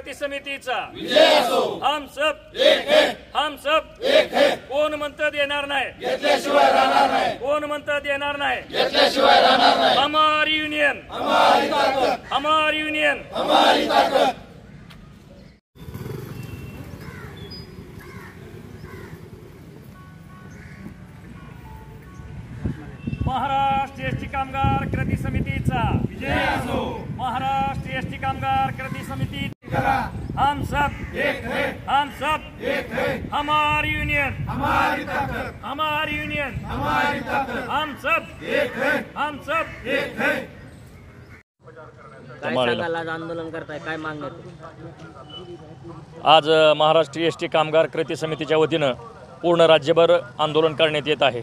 कृती समितीचा विजय असो। हम सब एक है, हम सब एक है, कोण म्हणतं देणार नाही, घेतल्याशिवाय राहणार नाही, कोण म्हणतं देणार नाही, घेतल्याशिवाय राहणार नाही। हमारी यूनियन, हमारी ताकद, हमारी यूनियन। हमारी ताकद। महाराष्ट्र एसटी कामगार कृती समितीचा विजय असो। महाराष्ट्र एसटी कामगार कृती समिती करा, हम सब एक है, हम सब एक है, हमारी यूनियन, हमारी ताकद, हमारी यूनियन, हमारी ताकद, हम सब एक है, हम सब एक है। काय सांगाल, आज आंदोलन करताय, काय मागण्या आज महाराष्ट्र एसटी कामगार कृती समितीच्या वतीनं पूर्ण राज्यभर आंदोलन करण्यात येत आहे।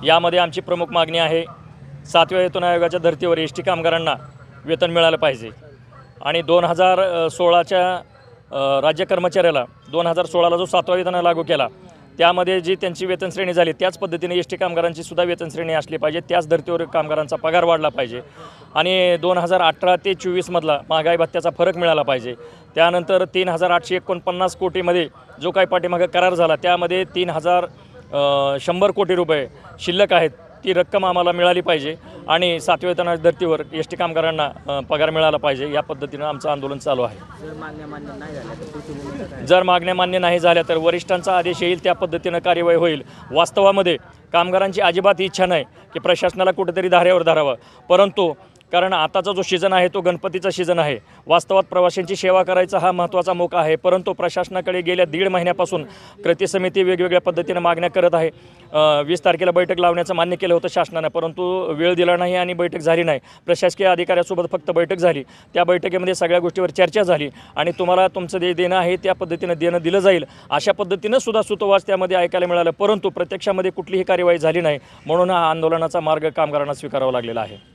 यामध्ये आमची प्रमुख मागणी आहे 7व्या वेतन आयोगाच्या धर्तीवर एसटी कामगारांना वेतन मिळालं पाहिजे आणि 2016च्या राज्य कर्मचाऱ्याला 2016ला जो 7वा वेतन लागू केला त्यामध्ये जी त्यांची वेतन श्रेणी झाली त्याच पद्धतीने एसटी कामगारांची सुद्धा वेतन श्रेणी असली पाहिजे, त्याच धर्तीवर कामगारांचा पगार वाढला पाहिजे आणि 2018 ते 24 मधला महागाई भत्त्याचा फरक मिळाला पाहिजे। त्यानंतर 3849 कोटीमध्ये जो काही पाठीमागे करार झाला त्यामध्ये 3100 कोटी रुपये शिल्लक आहेत, ती रक्कम आम्हाला मिळाली पाहिजे आणि 7व्या वेतन धर्तीवर एसटी कामगारांना पगार मिळाला पाहिजे। या पद्धतीनं आमचं आंदोलन चालू आहे। जर मागण्या मान्य नाही झाल्या तर पुढची भूमिका काय? जर मागण्या मान्य नाही झाल्या तर वरिष्ठांचा आदेश येईल, त्या पद्धतीनं कार्यवाही होईल। वास्तवामध्ये कामगारांची अजिबात इच्छा नाही की प्रशासनाला कुठेतरी धाऱ्यावर धरावं, परंतु कारण आताचा जो सीझन आहे तो गणपतीचा सीझन आहे, वास्तवात प्रवाशांची सेवा करायचा हा महत्त्वाचा मोका आहे, परंतु प्रशासनाकडे गेल्या 1.5 महिन्यापासून कृती समिती वेगवेगळ्या पद्धतीनं मागण्या करत आहे। 20 तारखेला बैठक लावण्याचं मान्य केलं होतं शासनानं, परंतु वेळ दिला नाही आणि बैठक झाली नाही। प्रशासकीय अधिकाऱ्यासोबत फक्त बैठक झाली, त्या बैठकीमध्ये सगळ्या गोष्टीवर चर्चा झाली आणि तुम्हाला तुमचं देणं आहे त्या पद्धतीनं देणं दिलं जाईल अशा पद्धतीनं सुद्धा सुतोवाच त्यामध्ये ऐकायला मिळालं, परंतु प्रत्यक्षामध्ये कुठलीही कार्यवाही झाली नाही, म्हणून हा आंदोलनाचा मार्ग कामगारांना स्वीकारावा लागलेला आहे।